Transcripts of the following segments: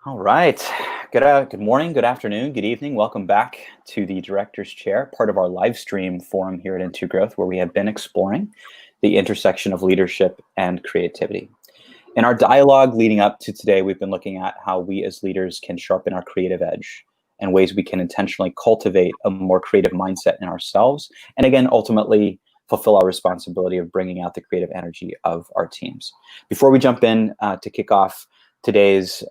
All right. Good morning, good afternoon, good evening. Welcome back to the Director's Chair, part of our live stream forum here at Into Growth, where we have been exploring the intersection of leadership and creativity. In our dialogue leading up to today, we've been looking at how we as leaders can sharpen our creative edge and ways we can intentionally cultivate a more creative mindset in ourselves. And again, ultimately, fulfill our responsibility of bringing out the creative energy of our teams. Before we jump in to kick off today's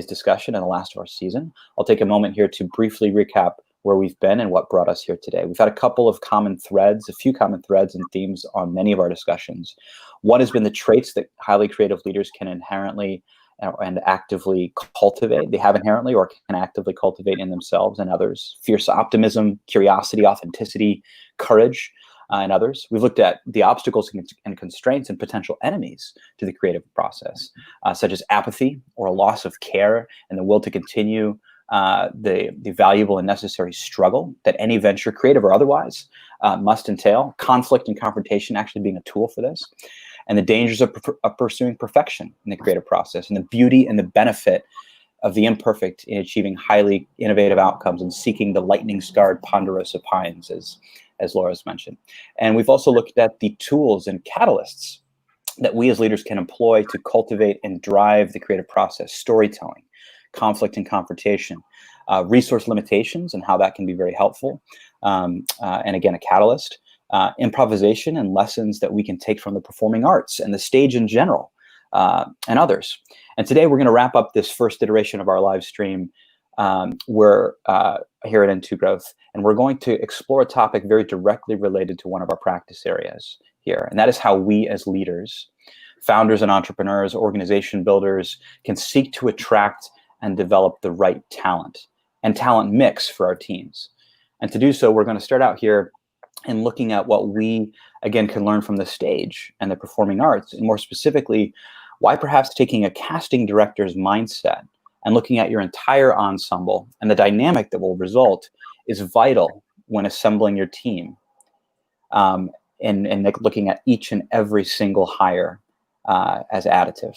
discussion and the last of our season, I'll take a moment here to briefly recap where we've been and what brought us here today. We've had a few common threads and themes on many of our discussions. One has been the traits that highly creative leaders can inherently and actively cultivate. They have inherently or can actively cultivate in themselves and others. Fierce optimism, curiosity, authenticity, courage, and others. We've looked at the obstacles and constraints and potential enemies to the creative process, such as apathy or a loss of care and the will to continue the valuable and necessary struggle that any venture, creative or otherwise, must entail. Conflict and confrontation actually being a tool for this. And the dangers of pursuing perfection in the creative process, and the beauty and the benefit of the imperfect in achieving highly innovative outcomes and seeking the lightning-scarred ponderosa pines, as Laura's mentioned. And we've also looked at the tools and catalysts that we as leaders can employ to cultivate and drive the creative process: storytelling, conflict and confrontation, resource limitations and how that can be very helpful, and again, a catalyst, improvisation and lessons that we can take from the performing arts and the stage in general, and others. And today we're going to wrap up this first iteration of our live stream. We're here at Into Growth, and we're going to explore a topic very directly related to one of our practice areas here, and that is how we as leaders, founders and entrepreneurs, organization builders, can seek to attract and develop the right talent and talent mix for our teams. And to do so, we're going to start out here and looking at what we, again, can learn from the stage and the performing arts, and more specifically, why perhaps taking a casting director's mindset and looking at your entire ensemble and the dynamic that will result is vital when assembling your team, and looking at each and every single hire as additive.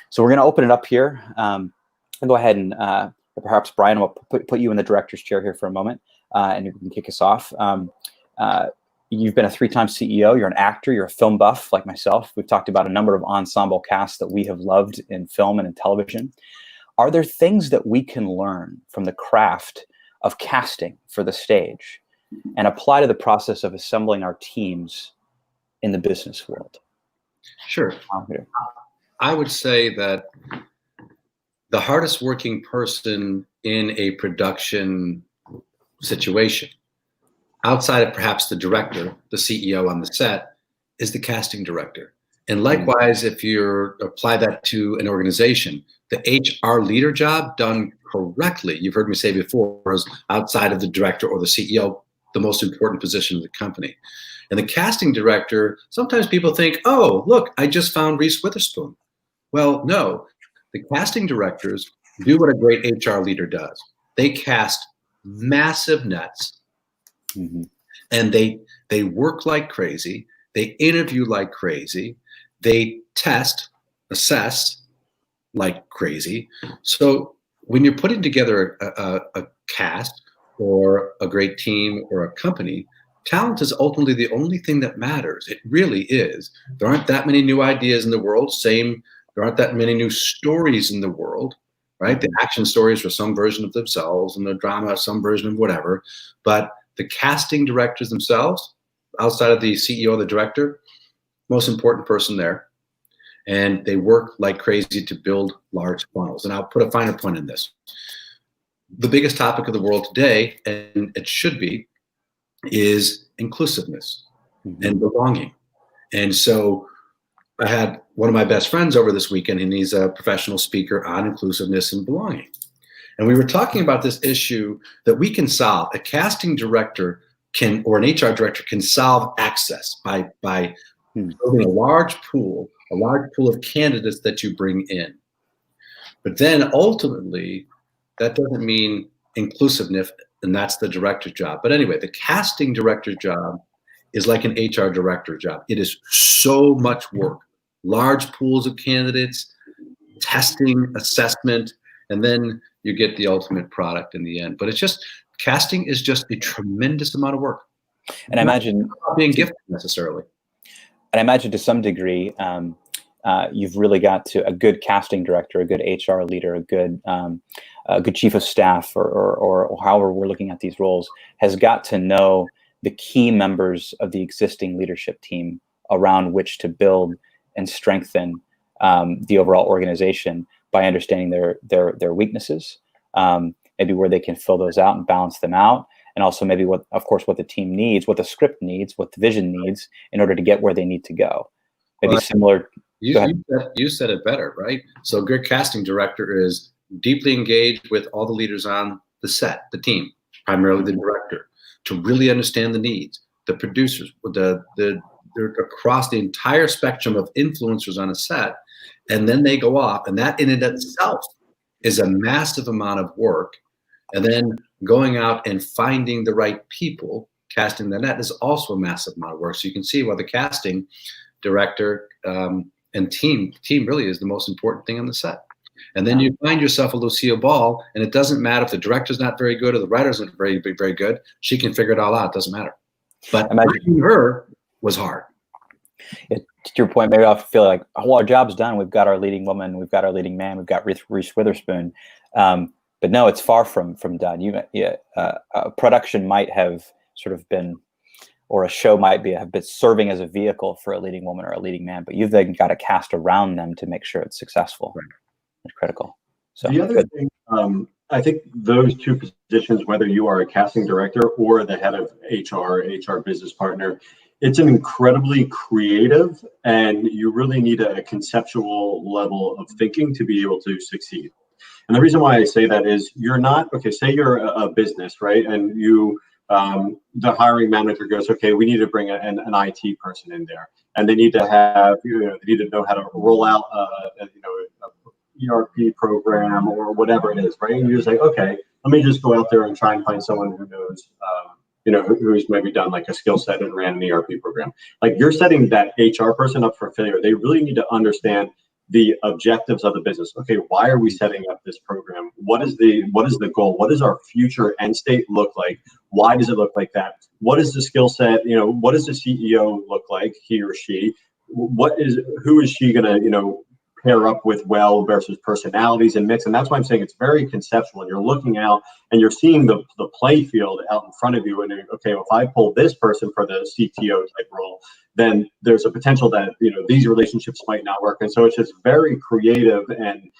So we're going to open it up here. I'll go ahead and perhaps Brian will put you in the director's chair here for a moment, and you can kick us off. You've been a 3-time CEO. You're an actor. You're a film buff like myself. We've talked about a number of ensemble casts that we have loved in film and in television. Are there things that we can learn from the craft of casting for the stage and apply to the process of assembling our teams in the business world? Sure. I would say that the hardest working person in a production situation, outside of perhaps the director, the CEO on the set, is the casting director. And likewise, if you apply that to an organization, the HR leader job done correctly, you've heard me say before, is outside of the director or the CEO, the most important position in the company. And the casting director, sometimes people think, oh, look, I just found Reese Witherspoon. Well, no, the casting directors do what a great HR leader does. They cast massive nets, and they work like crazy. They interview like crazy. They test, assess like crazy. So when you're putting together a cast or a great team or a company, talent is ultimately the only thing that matters. It really is. There aren't that many new ideas in the world. There aren't that many new stories in the world, right? The action stories are some version of themselves, and the drama some version of whatever. But the casting directors themselves, outside of the CEO or the director, most important person there. And they work like crazy to build large funnels. And I'll put a finer point in this. The biggest topic of the world today, and it should be, is inclusiveness and belonging. And so I had one of my best friends over this weekend, and he's a professional speaker on inclusiveness and belonging. And we were talking about this issue that we can solve. A casting director can, or an HR director can solve access by building a large pool of candidates that you bring in. But then ultimately, that doesn't mean inclusiveness, and that's the director's job. But anyway, the casting director's job is like an HR director job. It is so much work, large pools of candidates, testing, assessment, and then you get the ultimate product in the end. But it's just, casting is just a tremendous amount of work. And I imagine not being gifted necessarily. And I imagine to some degree, you've really got to a good casting director, a good HR leader, a good chief of staff, or however we're looking at these roles, has got to know the key members of the existing leadership team around which to build and strengthen the overall organization by understanding their weaknesses, maybe where they can fill those out and balance them out. And also maybe what the team needs, what the script needs, what the vision needs in order to get where they need to go. Maybe similar. You said it better, right? So a good casting director is deeply engaged with all the leaders on the set, the team, primarily the director, to really understand the needs, the producers, they're across the entire spectrum of influencers on a set, and then they go off, and that in and of itself is a massive amount of work. And then going out and finding the right people, casting the net, is also a massive amount of work. So you can see why the casting director and team really is the most important thing on the set. And then you find yourself a Lucille Ball, and it doesn't matter if the director's not very good or the writer's not very good. She can figure it all out. It doesn't matter. But finding her was hard. To your point, maybe I feel like, well, our job's done. We've got our leading woman. We've got our leading man. We've got Reese Witherspoon. But no, it's far from done. Production might have sort of been, or a show might have been serving as a vehicle for a leading woman or a leading man, but you've then got to cast around them to make sure it's successful. Right. It's critical. So the other thing, I think those two positions, whether you are a casting director or the head of HR business partner, it's an incredibly creative, and you really need a conceptual level of thinking to be able to succeed. And the reason why I say that is, you're not, okay, say you're a business, right? And the hiring manager goes, okay, we need to bring an IT person in there. And they need to have, they need to know how to roll out, a ERP program or whatever it is, right? And you're just like, okay, let me just go out there and try and find someone who knows, who's maybe done like a skill set and ran an ERP program. Like, you're setting that HR person up for failure. They really need to understand the objectives of the business. Okay, why are we setting up this program? What is the goal? What does our future end state look like? Why does it look like that? What is the skill set? What does the CEO look like, he or she? Who is she gonna, pair up with well versus personalities and mix? And that's why I'm saying it's very conceptual. And you're looking out and you're seeing the play field out in front of you. And okay, well, if I pull this person for the CTO type role, then there's a potential that these relationships might not work. And so it's just very creative and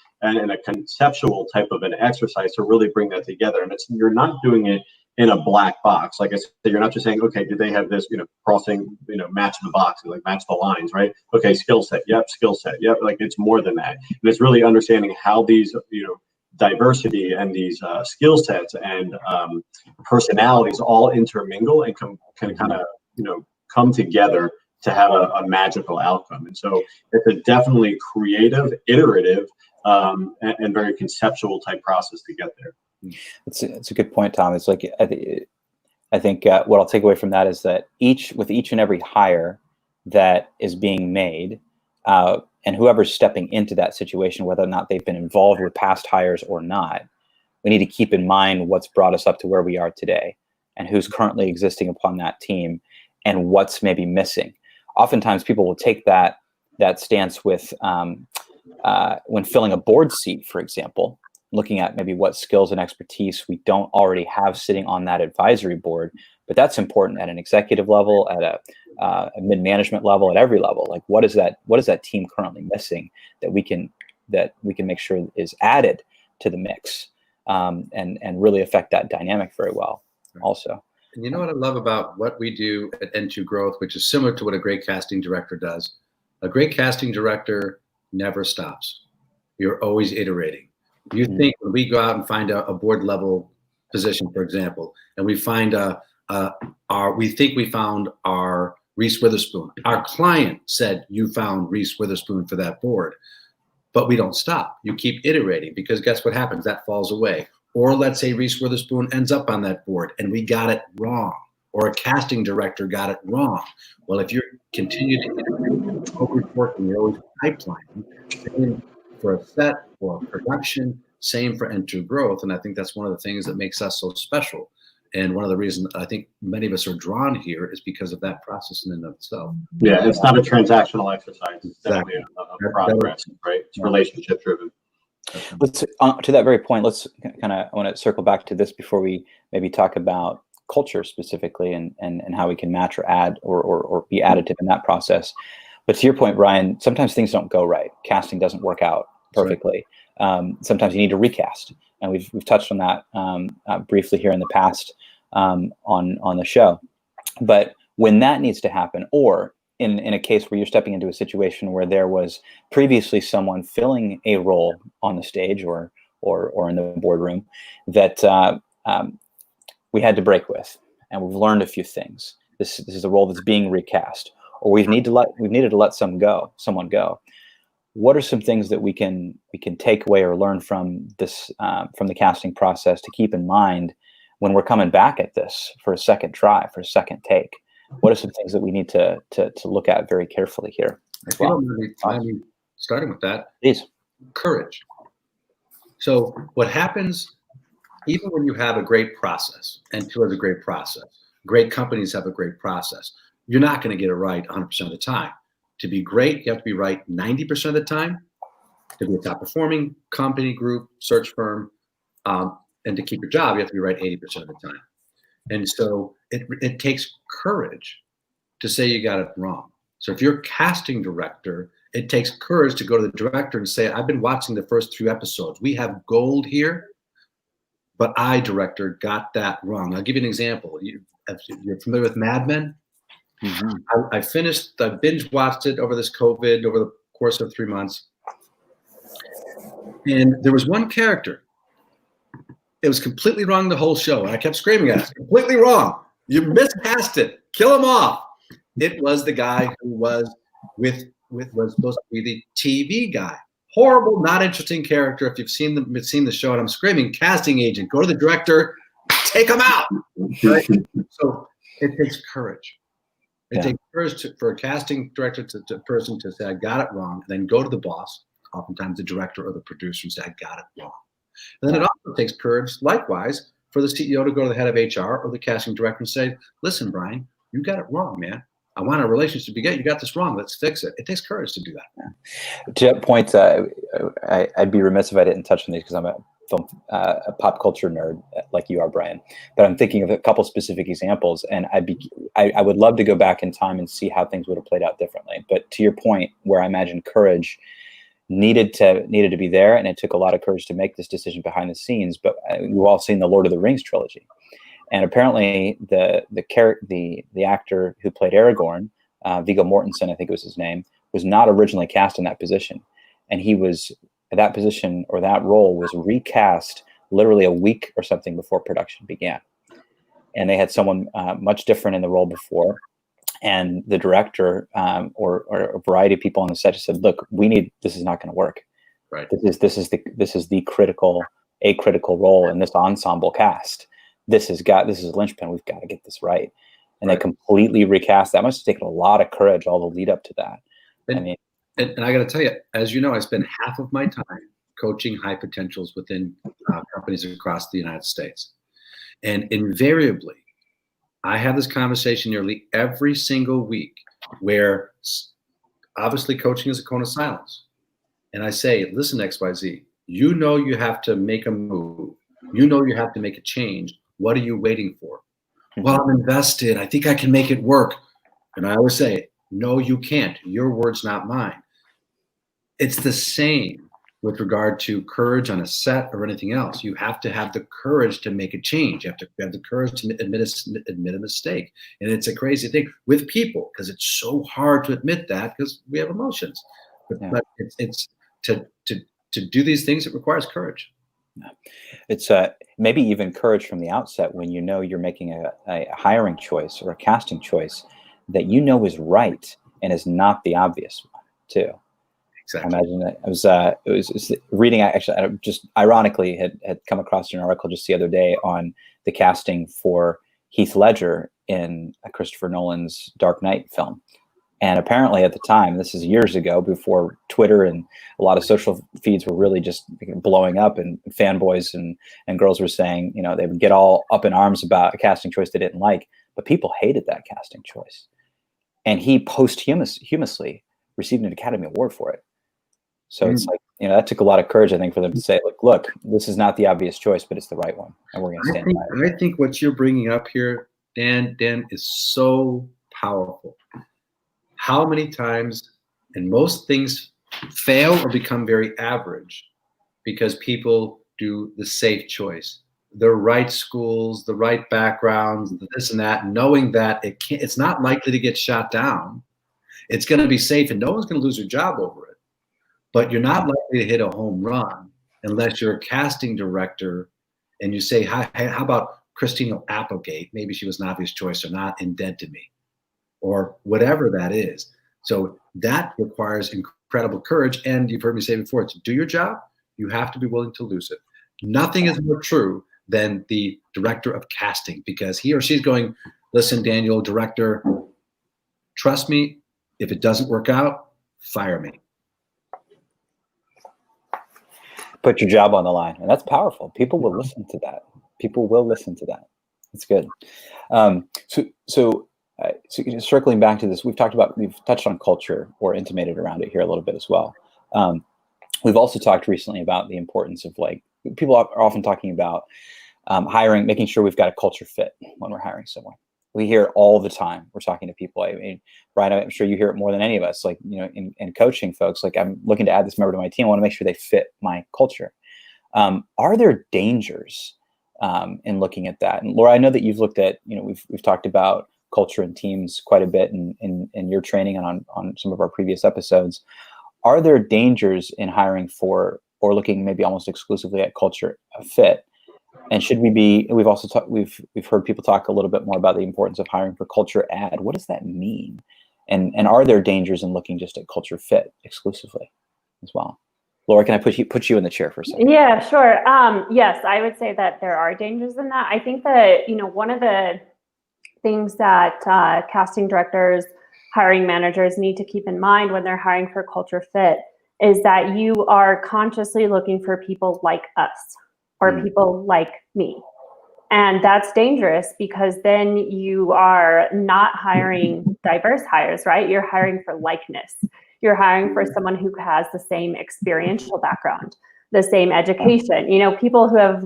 a conceptual type of an exercise to really bring that together. And you're not doing it in a black box. Like I said, you're not just saying, okay, do they have this, crossing, match the boxes, like match the lines, right? Okay, skill set, yep, skill set, yep. Like, it's more than that. And it's really understanding how these, diversity and these skill sets and personalities all intermingle and can kind of, come together to have a magical outcome. And so it's a definitely creative, iterative, and very conceptual type process to get there. It's a good point, Tom. It's like, I think what I'll take away from that is that with each and every hire that is being made, and whoever's stepping into that situation, whether or not they've been involved with past hires or not, we need to keep in mind what's brought us up to where we are today, and who's currently existing upon that team, and what's maybe missing. Oftentimes, people will take that stance with when filling a board seat, for example, looking at maybe what skills and expertise we don't already have sitting on that advisory board. But that's important at an executive level, at a mid-management level, at every level. Like, what is that team currently missing that we can make sure is added to the mix, and really affect that dynamic very well also. And you know what I love about what we do at N2 Growth, which is similar to what a great casting director does? A great casting director never stops. You're always iterating. You think when we go out and find a board level position, for example, and we find we think we found our Reese Witherspoon. Our client said you found Reese Witherspoon for that board, but we don't stop. You keep iterating, because guess what happens? That falls away. Or let's say Reese Witherspoon ends up on that board and we got it wrong, or a casting director got it wrong. Well, if you continue to iterate, always working, you're always pipelining, then for a set, for a production, same for Enter Growth. And I think that's one of the things that makes us so special. And one of the reasons I think many of us are drawn here is because of that process in and of itself. Yeah, it's not a transactional exercise. It's definitely a progress, right? It's relationship driven. Let's to that very point. Let's kind of, I want to circle back to this before we maybe talk about culture specifically and how we can match or add or be additive in that process. But to your point, Brian, sometimes things don't go right. Casting doesn't work out perfectly. Sometimes you need to recast, and we've touched on that briefly here in the past on the show. But when that needs to happen, or in a case where you're stepping into a situation where there was previously someone filling a role on the stage or in the boardroom that we had to break with, and we've learned a few things. This is a role that's being recast, or we've needed to let someone go. What are some things that we can take away or learn from this from the casting process to keep in mind when we're coming back at this for a second try, for a second take? What are some things that we need to look at very carefully here as well? Starting with that, please. Courage. So what happens, even when you have a great process, and Enter has a great process, great companies have a great process, you're not going to get it right 100% of the time. To be great, you have to be right 90% of the time. To be a top performing company, group, search firm, and to keep your job, you have to be right 80% of the time. And so it takes courage to say you got it wrong. So if you're a casting director, it takes courage to go to the director and say, I've been watching the first 3 episodes. We have gold here, but I, director, got that wrong. I'll give you an example. You're familiar with Mad Men? Mm-hmm. I binge watched it over this COVID, over the course of 3 months. And there was one character. It was completely wrong the whole show. And I kept screaming at it, completely wrong. You miscast it. Kill him off. It was the guy who was was supposed to be the TV guy. Horrible, not interesting character. If you've seen the show, and I'm screaming, casting agent, go to the director, take him out. Right? So it takes courage. It takes courage for a casting director to person to say, I got it wrong, and then go to the boss, oftentimes the director or the producer, and say, I got it wrong. And then it also takes courage, likewise, for the CEO to go to the head of HR or the casting director and say, listen, Brian, you got it wrong, man. I want our relationship to get, you got this wrong. Let's fix it. It takes courage to do that. Yeah. To that point, I'd be remiss if I didn't touch on these because I'm a pop culture nerd like you are, Brian. But I'm thinking of a couple specific examples, and I would love to go back in time and see how things would have played out differently. But to your point, where I imagine courage needed to be there, and it took a lot of courage to make this decision behind the scenes. But we've all seen the Lord of the Rings trilogy, and apparently the actor who played Aragorn, Viggo Mortensen, I think it was his name, was not originally cast in that position, and he was that position or that role was recast literally a week or something before production began, and they had someone much different in the role before. And the director or a variety of people on the set just said, "Look, this is not going to work. Right. This is the critical role in this ensemble cast. This is a linchpin. We've got to get this right." And they completely recast. That must have taken a lot of courage, all the lead up to that. And I got to tell you, as you know, I spend half of my time coaching high potentials within companies across the United States, and invariably, I have this conversation nearly every single week where obviously coaching is a cone of silence. And I say, listen, XYZ, you know you have to make a move. You know you have to make a change. What are you waiting for? Well, I'm invested. I think I can make it work. And I always say, no, you can't. Your words, not mine. It's the same with regard to courage on a set or anything else. You have to have the courage to make a change. You have to have the courage to admit a mistake. And it's a crazy thing with people because it's so hard to admit that because we have emotions. But it's to do these things, it requires courage. It's maybe even courage from the outset when you know you're making a hiring choice or a casting choice that you know is right and is not the obvious one too. Exactly. I imagine that it was reading. Actually, I just ironically had come across an article just the other day on the casting for Heath Ledger in Christopher Nolan's Dark Knight film, And apparently at the time, this is years ago, before Twitter and a lot of social feeds were really just blowing up, and fanboys and girls were saying, you know, they would get all up in arms about a casting choice they didn't like, but people hated that casting choice. And he posthumously received an Academy Award for it. So it's like, you know, that took a lot of courage, I think, for them to say, look, this is not the obvious choice, but it's the right one, and we're going to stand by it. I think what you're bringing up here, Dan, is so powerful. How many times, and most things fail or become very average because people do the safe choice, the right schools, the right backgrounds, this and that, knowing that it's not likely to get shot down. It's going to be safe, and no one's going to lose their job over it. But you're not likely to hit a home run unless you're a casting director and you say, how about Christina Applegate? Maybe she was an obvious choice or not, and Dead to Me, or whatever that is. So that requires incredible courage. And you've heard me say before, to do your job, you have to be willing to lose it. Nothing is more true than the director of casting, because he or she's going, listen, Daniel, director, trust me, if it doesn't work out, fire me. Put your job on the line, and that's powerful. People will listen to that. People will listen to that. It's good. So circling back to this, we've touched on culture, or intimated around it here a little bit as well. We've also talked recently about the importance of, like, people are often talking about hiring, making sure we've got a culture fit when we're hiring someone. We hear it all the time. We're talking to people. I mean, Brian, I'm sure you hear it more than any of us. Like, you know, in coaching folks, like, I'm looking to add this member to my team. I want to make sure they fit my culture. Are there dangers in looking at that? And Laura, I know that you've looked at, you know, we've talked about culture and teams quite a bit in your training and on some of our previous episodes. Are there dangers in hiring for, or looking maybe almost exclusively at culture fit? And should we be? We've also we've heard people talk a little bit more about the importance of hiring for culture add. What does that mean? And are there dangers in looking just at culture fit exclusively as well? Laura, can I put you in the chair for a second? Yeah, sure. Yes, I would say that there are dangers in that. I think that, you know, one of the things that casting directors, hiring managers need to keep in mind when they're hiring for culture fit is that you are consciously looking for people like us, or people like me. And that's dangerous, because then you are not hiring diverse hires, right? You're hiring for likeness. You're hiring for someone who has the same experiential background, the same education, you know, people who have,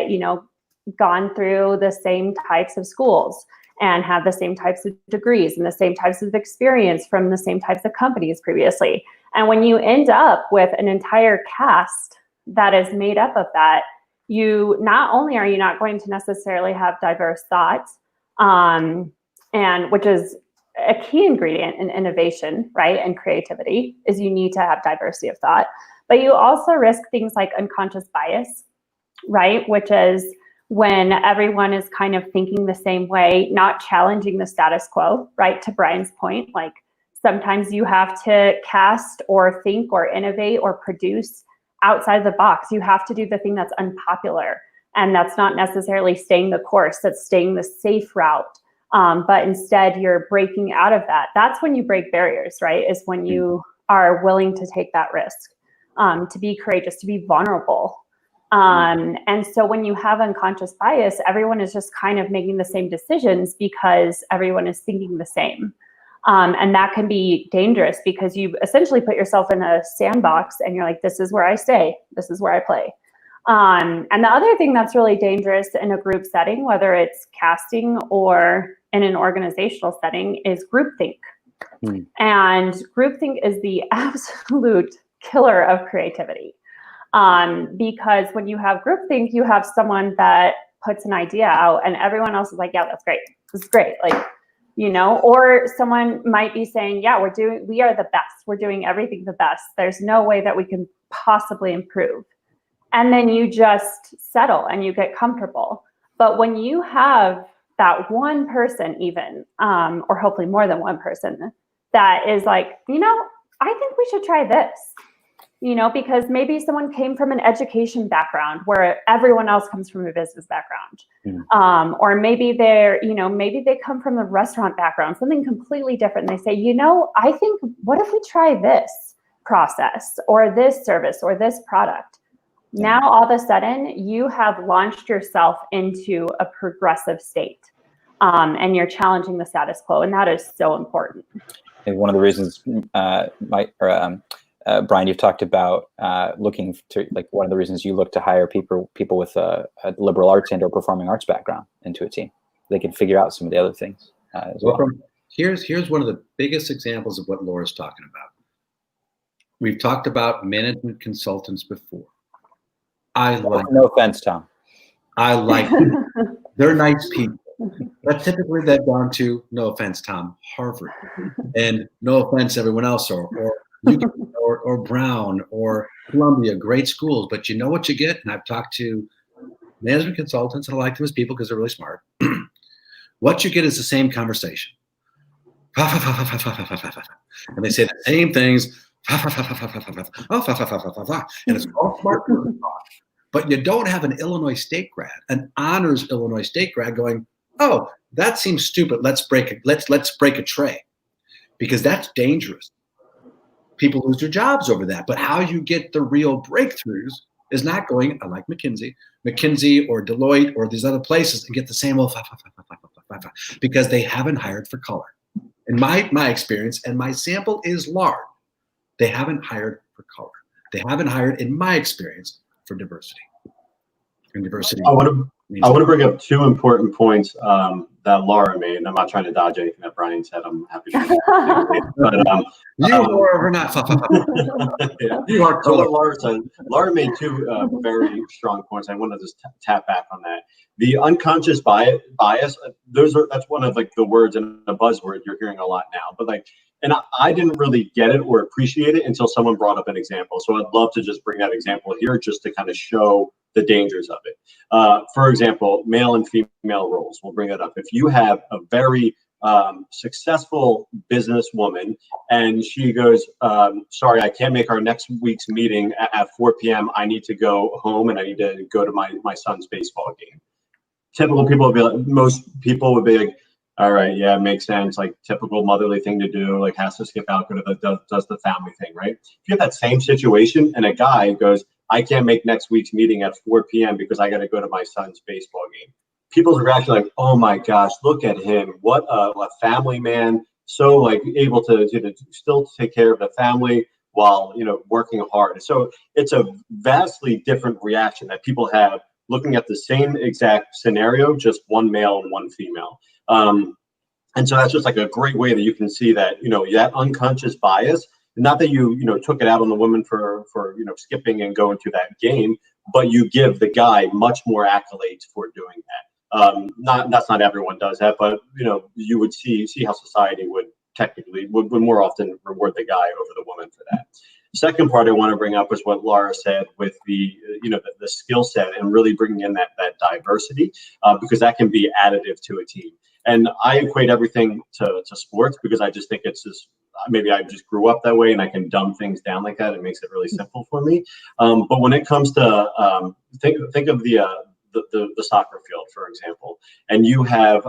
you know, gone through the same types of schools and have the same types of degrees and the same types of experience from the same types of companies previously. And when you end up with an entire cast that is made up of that, you not only are you not going to necessarily have diverse thoughts, and which is a key ingredient in innovation, right, and creativity, is you need to have diversity of thought, but you also risk things like unconscious bias, right, which is when everyone is kind of thinking the same way, not challenging the status quo, right, to Brian's point. Like, sometimes you have to cast or think or innovate or produce outside the box. You have to do the thing that's unpopular, and that's not necessarily staying the course, that's staying the safe route, but instead you're breaking out of that. That's when you break barriers, right, is when you are willing to take that risk, to be courageous, to be vulnerable. And so when you have unconscious bias, everyone is just kind of making the same decisions because everyone is thinking the same. And that can be dangerous, because you essentially put yourself in a sandbox and you're like, this is where I stay, this is where I play. And the other thing that's really dangerous in a group setting, whether it's casting or in an organizational setting, is groupthink. And groupthink is the absolute killer of creativity. Because when you have groupthink, you have someone that puts an idea out and everyone else is like, yeah, that's great, this is great. Like, you know, or someone might be saying, yeah, we are the best. We're doing everything the best. There's no way that we can possibly improve. And then you just settle and you get comfortable. But when you have that one person even, or hopefully more than one person, that is like, you know, I think we should try this. because maybe someone came from an education background where everyone else comes from a business background. Or maybe maybe they come from a restaurant background, something completely different. And they say, I think, what if we try this process or this service or this product? Now, all of a sudden, you have launched yourself into a progressive state, and you're challenging the status quo. And that is so important. And one of the reasons, Brian, you've talked about looking to, like, one of the reasons you look to hire people with a liberal arts and or performing arts background into a team. They can figure out some of the other things as well. Here's one of the biggest examples of what Laura's talking about. We've talked about management consultants before. No offense, Tom. I like them. They're nice people. But typically they've gone to, no offense, Tom, Harvard. And no offense, everyone else, or Brown or Columbia, great schools. But you know what you get? And I've talked to management consultants, and I like them as people because they're really smart. What you get is the same conversation. And they say the same things. And it's all smart person talk. But you don't have an Illinois State grad, an honors Illinois State grad going, oh, that seems stupid. Let's break a tray, because that's dangerous. People lose their jobs over that. But how you get the real breakthroughs is not going, I like McKinsey or Deloitte or these other places, and get the same old because they haven't hired for color. In my experience, and my sample is large, they haven't hired for color. They haven't hired, in my experience, for diversity. And diversity. I want to bring up two important points that Laura made. And I'm not trying to dodge anything that Brian said. I'm happy to do it. But Laura, we're not. Yeah. You are. So Laura made two very strong points. I want to just tap back on that. The unconscious bias. That's one of, like, the words and the buzzword you're hearing a lot now. But and I didn't really get it or appreciate it until someone brought up an example. So I'd love to just bring that example here just to kind of show the dangers of it. For example, male and female roles. We'll bring that up. If you have a very successful businesswoman and she goes, sorry, I can't make our next week's meeting at 4 p.m. I need to go home and I need to go to my son's baseball game. Most people would be like, all right, yeah, it makes sense. Like, typical motherly thing to do, like, has to skip out, go to does the family thing, right? If you have that same situation and a guy goes, I can't make next week's meeting at 4 p.m. because I got to go to my son's baseball game. People's reaction, like, oh my gosh, look at him. What a family man. So, like, able to still take care of the family while, working hard. So it's a vastly different reaction that people have looking at the same exact scenario, just one male and one female. And so that's just like a great way that you can see that, that unconscious bias, not that you took it out on the woman for skipping and going to that game, but you give the guy much more accolades for doing that. That's not everyone does that, but you would see how society would more often reward the guy over the woman for that. Second part I want to bring up is what Laura said with the skill set and really bringing in that diversity, because that can be additive to a team. And I equate everything to sports because I just think it's just, maybe I just grew up that way and I can dumb things down like that. It makes it really simple for me. But when it comes to think of the soccer field, for example, and you have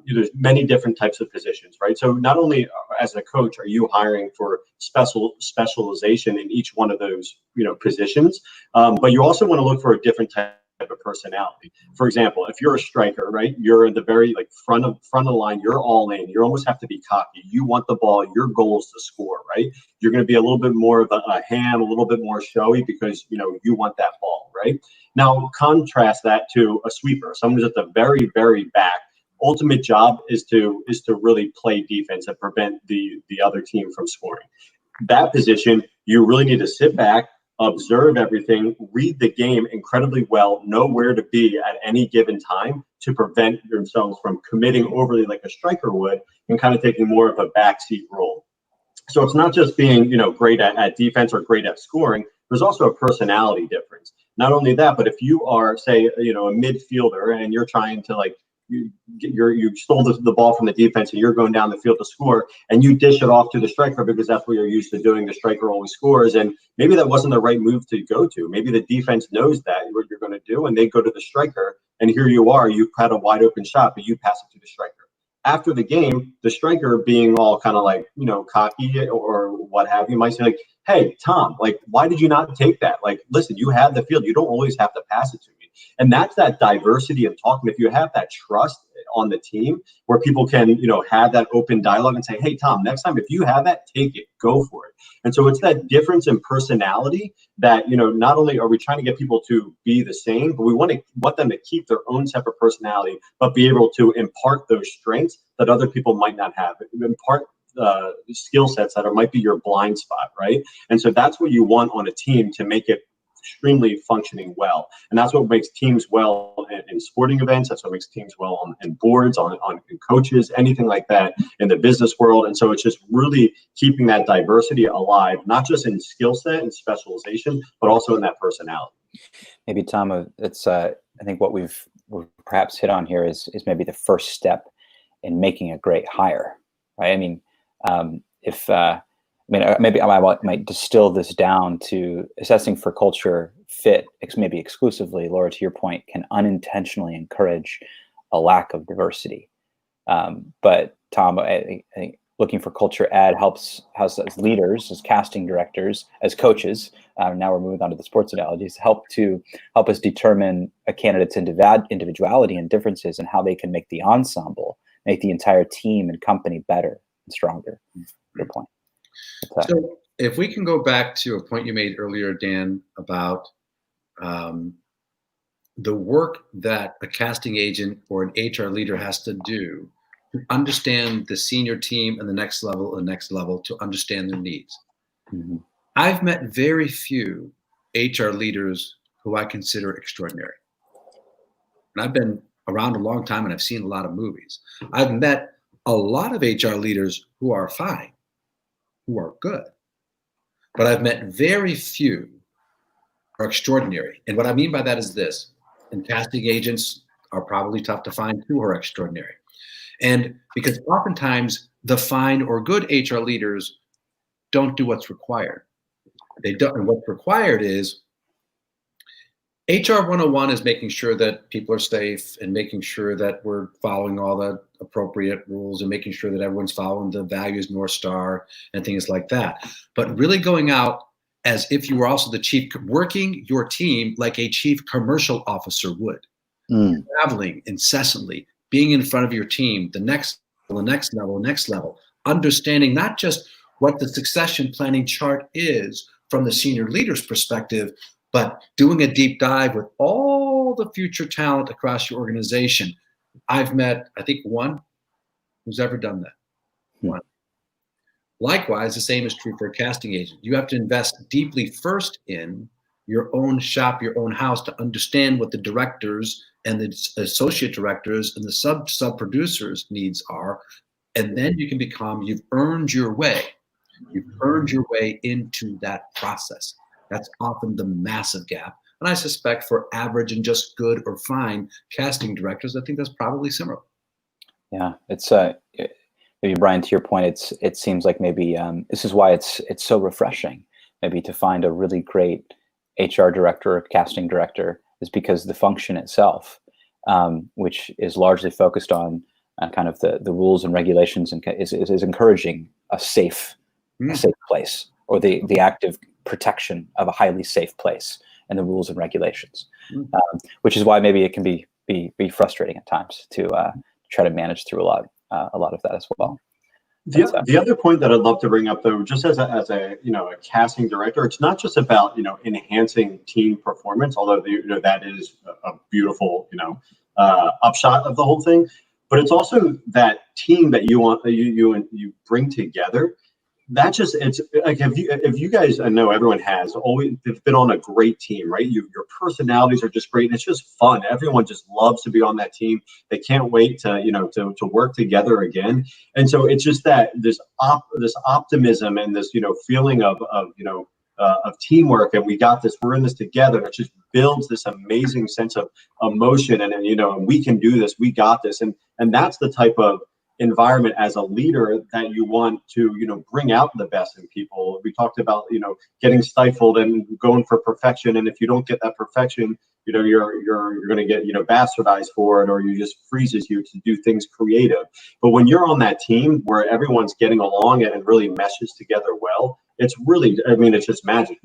there's many different types of positions, right? So not only as a coach are you hiring for specialization in each one of those positions, but you also want to look for a different type of personality. For example, if you're a striker, right, you're in the very front of the line, you're all in, you almost have to be cocky, you want the ball, your goal is to score, right? You're going to be a little bit more of a ham, a little bit more showy because you want that ball, right? Now contrast that to a sweeper, someone who's at the very, very back. Ultimate job is to really play defense and prevent the other team from scoring. That position, you really need to sit back, observe everything, read the game incredibly well, know where to be at any given time to prevent themselves from committing overly like a striker would and kind of taking more of a backseat role. So it's not just being, great at defense or great at scoring. There's also a personality difference. Not only that, but if you are, say, a midfielder and you're trying to you stole the ball from the defense and you're going down the field to score, and you dish it off to the striker because that's what you're used to doing. The striker always scores, and maybe that wasn't the right move to go to. Maybe the defense knows that what you're going to do, and they go to the striker, and here you are, you had a wide open shot, but you pass it to the striker. After the game, the striker, being all kind of like, cocky or what have you, might say like, hey, Tom, like, why did you not take that? Like, listen, you had the field. You don't always have to pass it to me. And that's that diversity of talking. If you have that trust on the team where people can, have that open dialogue and say, hey, Tom, next time, if you have that, take it, go for it. And so it's that difference in personality that, not only are we trying to get people to be the same, but we want them to keep their own separate personality, but be able to impart those strengths that other people might not have, impart skill sets that might be your blind spot, right? And so that's what you want on a team to make it extremely functioning well. And that's what makes teams well in sporting events. That's what makes teams well in boards, on coaches, anything like that in the business world. And so it's just really keeping that diversity alive, not just in skill set and specialization, but also in that personality. Maybe, Tom, it's I think what we've perhaps hit on here is maybe the first step in making a great hire, right? I mean, maybe I might distill this down to assessing for culture fit, maybe exclusively, Laura, to your point, can unintentionally encourage a lack of diversity. But Tom, I think looking for culture helps us as leaders, as casting directors, as coaches. Now we're moving on to the sports analogies. Help us determine a candidate's individuality and differences and how they can make the ensemble, make the entire team and company better and stronger. Good point. So if we can go back to a point you made earlier, Dan, about the work that a casting agent or an HR leader has to do to understand the senior team and the next level to understand their needs. Mm-hmm. I've met very few HR leaders who I consider extraordinary. And I've been around a long time and I've seen a lot of movies. I've met a lot of HR leaders who are fine, who are good. But I've met very few who are extraordinary. And what I mean by that is this, and casting agents are probably tough to find who are extraordinary. And because oftentimes the fine or good HR leaders don't do what's required. They don't, and what's required is HR 101 is making sure that people are safe and making sure that we're following all the appropriate rules and making sure that everyone's following the values North Star and things like that. But really going out as if you were also the chief, working your team like a chief commercial officer would, traveling incessantly, being in front of your team, the next level, understanding not just what the succession planning chart is from the senior leader's perspective, but doing a deep dive with all the future talent across your organization. I've met, I think, one who's ever done that. One. Likewise, the same is true for a casting agent. You have to invest deeply first in your own shop, your own house, to understand what the directors and the associate directors and the sub producers needs are. And then you can you've earned your way. You've earned your way into that process. That's often the massive gap. And I suspect for average and just good or fine casting directors, I think that's probably similar. Yeah, it's maybe, Brian, to your point, it seems like maybe this is why it's so refreshing, maybe, to find a really great HR director or casting director, is because the function itself, which is largely focused on kind of the rules and regulations, and is encouraging a safe place, or the active protection of a highly safe place and the rules and regulations, which is why maybe it can be frustrating at times to try to manage through a lot of that as well. The other point that I'd love to bring up, though, just as a casting director, it's not just about enhancing team performance, although that is a beautiful upshot of the whole thing, but it's also that team that you bring together. That just, it's like, if you guys, I know everyone has always been on a great team, right? Your personalities are just great. And it's just fun. Everyone just loves to be on that team. They can't wait to work together again. And so it's just that this optimism and this feeling of of teamwork, and we got this, we're in this together, and it just builds this amazing sense of emotion, and we can do this, we got this, and that's the type of environment as a leader that you want to bring out the best in people. We talked about getting stifled and going for perfection, and if you don't get that perfection, you're going to get bastardized for it, or you just freezes you to do things creative. But when you're on that team where everyone's getting along and really meshes together well, it's really, it's just magic.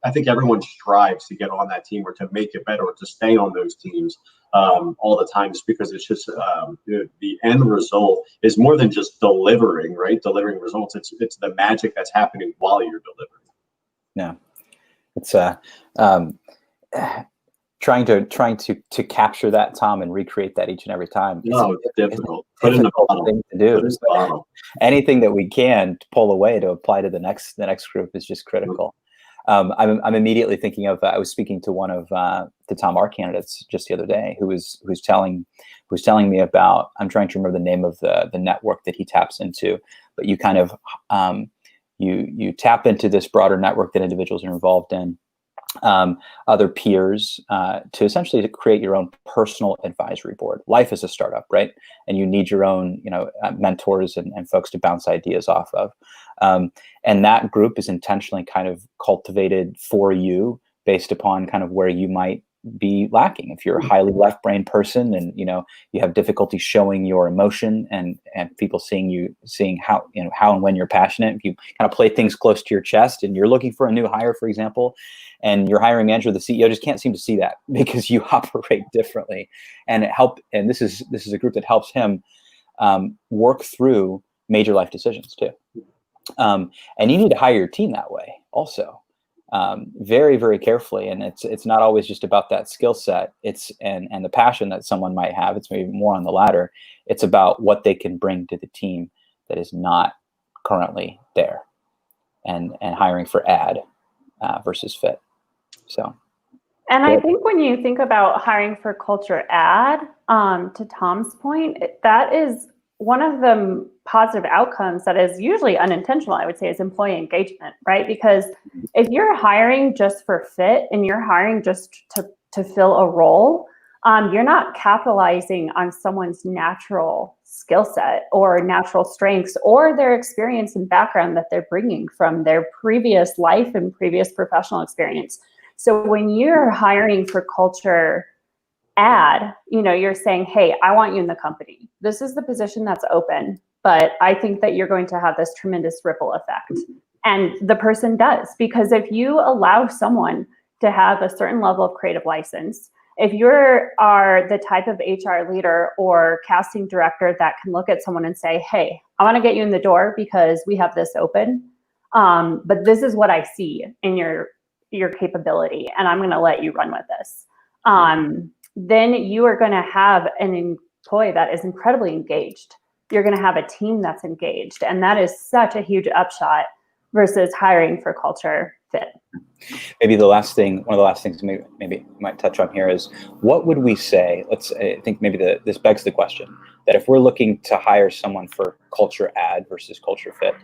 I think everyone strives to get on that team or to make it better or to stay on those teams all the time, just because it's just the end result is more than just delivering results. It's the magic that's happening while you're delivering. Yeah, it's trying to capture that, Tom, and recreate that each and every time. No, it's difficult. Put in the bottle. Thing to do. So anything that we can to pull away to apply to the next group is just critical. I'm immediately thinking of I was speaking to one of the Tom R candidates just the other day who's telling me about, I'm trying to remember the name of the network that he taps into, but you kind of you tap into this broader network that individuals are involved in, other peers, to essentially create your own personal advisory board. Life is a startup, right? And you need your own mentors and folks to bounce ideas off of. And that group is intentionally kind of cultivated for you based upon kind of where you might be lacking. If you're a highly left brain person and you have difficulty showing your emotion and people seeing how and when you're passionate, if you kind of play things close to your chest and you're looking for a new hire, for example, and your hiring manager, the CEO, just can't seem to see that because you operate differently. And this is a group that helps him work through major life decisions too. And you need to hire your team that way also, very, very carefully. And it's not always just about that skill set. It's and the passion that someone might have. It's maybe more on the latter. It's about what they can bring to the team that is not currently there, and hiring for add versus fit. So. And I think when you think about hiring for culture add, to Tom's point, that is one of the positive outcomes that is usually unintentional, I would say, is employee engagement, right? Because if you're hiring just for fit and you're hiring just to fill a role, you're not capitalizing on someone's natural skill set or natural strengths or their experience and background that they're bringing from their previous life and previous professional experience. So when you're hiring for culture add, you're saying, hey, I want you in the company. This is the position that's open, but I think that you're going to have this tremendous ripple effect. And the person does, because if you allow someone to have a certain level of creative license, if you are the type of HR leader or casting director that can look at someone and say, hey, I want to get you in the door because we have this open, but this is what I see in your capability, and I'm going to let you run with this. Then you are going to have an employee that is incredibly engaged. You're going to have a team that's engaged. And that is such a huge upshot versus hiring for culture fit. Maybe one of the last things maybe we might touch on here is, what would we say? I think maybe this begs the question that if we're looking to hire someone for culture add versus culture fit,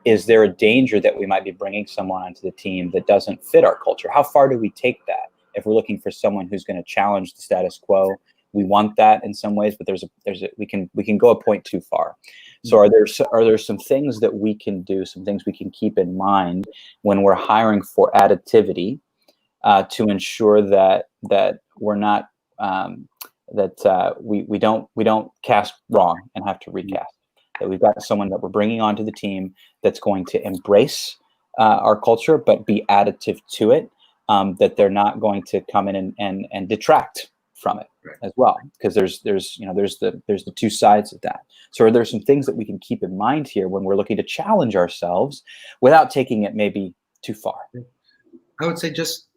is there a danger that we might be bringing someone onto the team that doesn't fit our culture? How far do we take that? If we're looking for someone who's going to challenge the status quo, we want that in some ways, but we can go a point too far. So are there some things that we can do, some things we can keep in mind when we're hiring for additivity, to ensure that we're not we don't cast wrong and have to recast, that we've got someone that we're bringing onto the team that's going to embrace our culture but be additive to it. That they're not going to come in and detract from it as well, because there's the two sides of that. So are there some things that we can keep in mind here when we're looking to challenge ourselves without taking it maybe too far? I would say just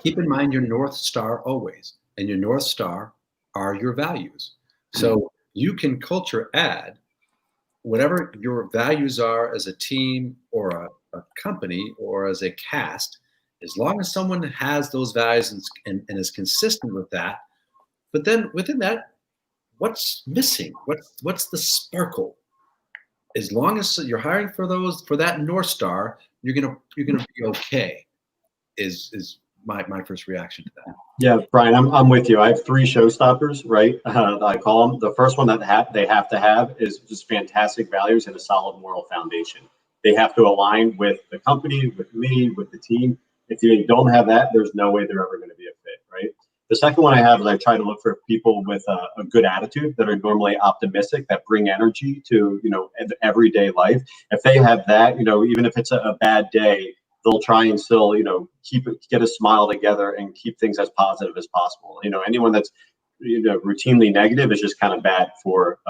keep in mind your North Star always, and your North Star are your values. So you can culture add whatever your values are as a team or a company or as a cast, as long as someone has those values and is consistent with that. But then within that, what's missing? What's the sparkle? as long as you're hiring for that North Star, you're gonna be okay. Is my first reaction to that. Yeah, Brian, I'm with you. I have three showstoppers, right? I call them. The first one that they have to have is just fantastic values and a solid moral foundation. They have to align with the company, with me, with the team. If you don't have that, there's no way they're ever going to be a fit, right? The second one I have is I try to look for people with a good attitude that are normally optimistic, that bring energy to, everyday life. If they have that, even if it's a bad day, they'll try and still, get a smile together and keep things as positive as possible. Anyone that's, routinely negative is just kind of bad for,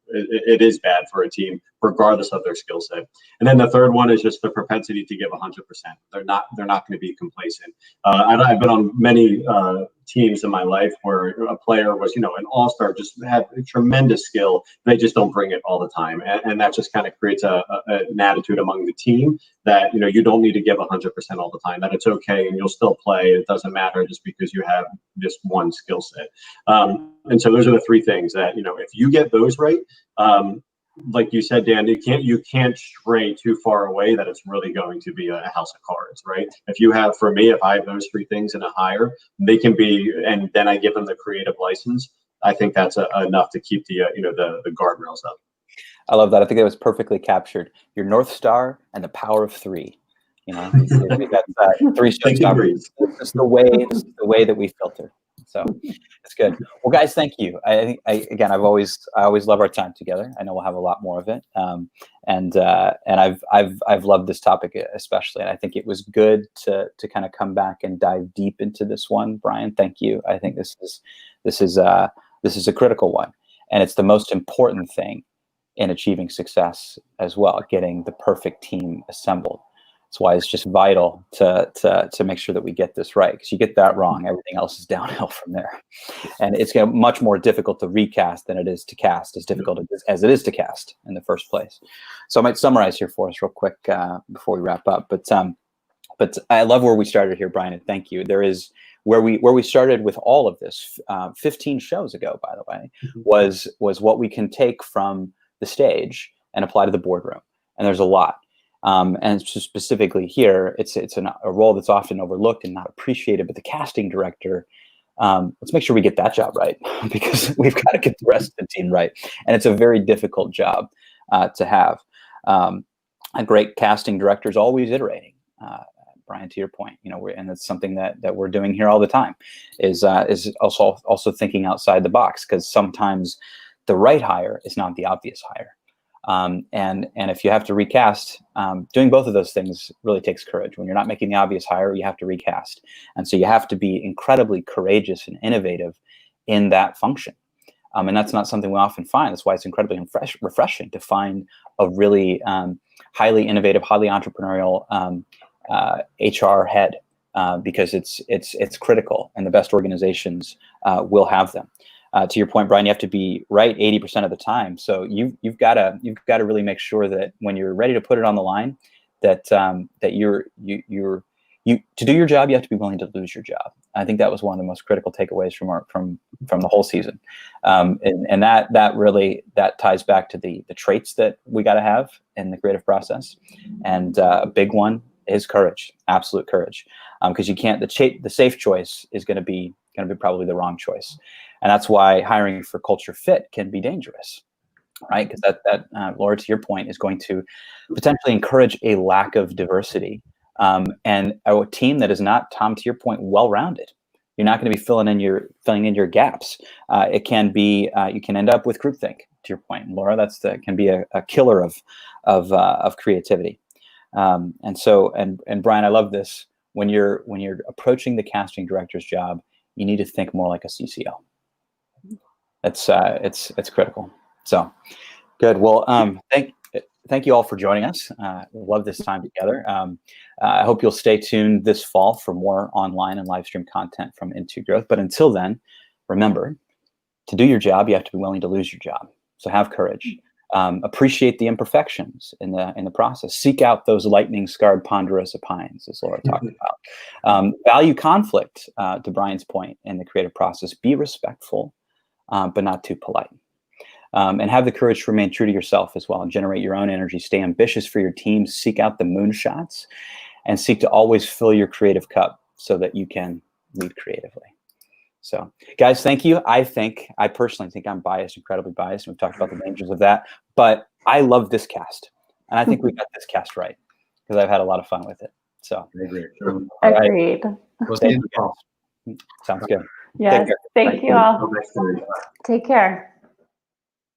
it is bad for a team, regardless of their skill set. And then the third one is just the propensity to give 100%. They're not going to be complacent. I've been on many teams in my life where a player was, an all-star, just had tremendous skill. They just don't bring it all the time. And that just kind of creates an attitude among the team that, you don't need to give 100% all the time, that it's okay and you'll still play. It doesn't matter just because you have this one skill set. And so those are the three things that, if you get those right, like you said, Dan, you can't stray too far away that it's really going to be a house of cards, right? If I have those three things in a hire, they can be, and then I give them the creative license. I think that's enough to keep the guardrails up. I love that. I think that was perfectly captured. Your North Star and the power of three. That's three showstoppers. This is the way that we filter. So it's good. Well, guys, thank you. I always love our time together. I know we'll have a lot more of it. And I've loved this topic especially, and I think it was good to kind of come back and dive deep into this one. Brian, thank you. I think this is a critical one, and it's the most important thing in achieving success as well, getting the perfect team assembled. That's why it's just vital to make sure that we get this right, because you get that wrong, everything else is downhill from there. And it's much more difficult to recast than it is to cast, as difficult as it is to cast in the first place. So I might summarize here for us real quick before we wrap up. But I love where we started here, Brian, and thank you. There is where we started with all of this 15 shows ago, by the way, was what we can take from the stage and apply to the boardroom. And there's a lot. And specifically here, it's a role that's often overlooked and not appreciated. But the casting director, let's make sure we get that job right, because we've got to get the rest of the team right. And it's a very difficult job to have. A great casting director is always iterating. Brian, to your point, and it's something that we're doing here all the time, is also thinking outside the box, because sometimes the right hire is not the obvious hire. And if you have to recast, doing both of those things really takes courage. When you're not making the obvious hire, you have to recast. And so you have to be incredibly courageous and innovative in that function. And that's not something we often find. That's why it's incredibly refreshing to find a really highly innovative, highly entrepreneurial HR head, because it's critical, and the best organizations will have them. To your point, Brian, you have to be right 80% of the time. So you've got to really make sure that when you're ready to put it on the line, that you're to do your job, you have to be willing to lose your job. I think that was one of the most critical takeaways from the whole season, and that ties back to the traits that we got to have in the creative process. And a big one is courage, absolute courage, because you can't. The safe choice is going to be probably the wrong choice. And that's why hiring for culture fit can be dangerous, right? Because that Laura, to your point, is going to potentially encourage a lack of diversity, and a team that is not, Tom, to your point, well-rounded. You're not going to be filling in your gaps. It can be you can end up with groupthink. To your point, Laura, can be a killer of creativity. And Brian, I love this. When you're approaching the casting director's job, you need to think more like a CCO. It's critical. So good. Well, thank you all for joining us. Love this time together. I hope you'll stay tuned this fall for more online and live stream content from Into Growth. But until then, remember, to do your job, you have to be willing to lose your job. So have courage. Appreciate the imperfections in the process. Seek out those lightning-scarred ponderosa pines, as Laura talked about. Value conflict, to Brian's point, in the creative process. Be respectful, but not too polite. And have the courage to remain true to yourself as well and generate your own energy. Stay ambitious for your team. Seek out the moonshots and seek to always fill your creative cup so that you can lead creatively. So, guys, thank you. I personally think I'm biased, incredibly biased. And we've talked about the dangers of that. But I love this cast. And I think we got this cast right because I've had a lot of fun with it. So, I agree. Agreed. We'll see you in the fall. sounds good. Yes. Thank you all. Next time. Take care.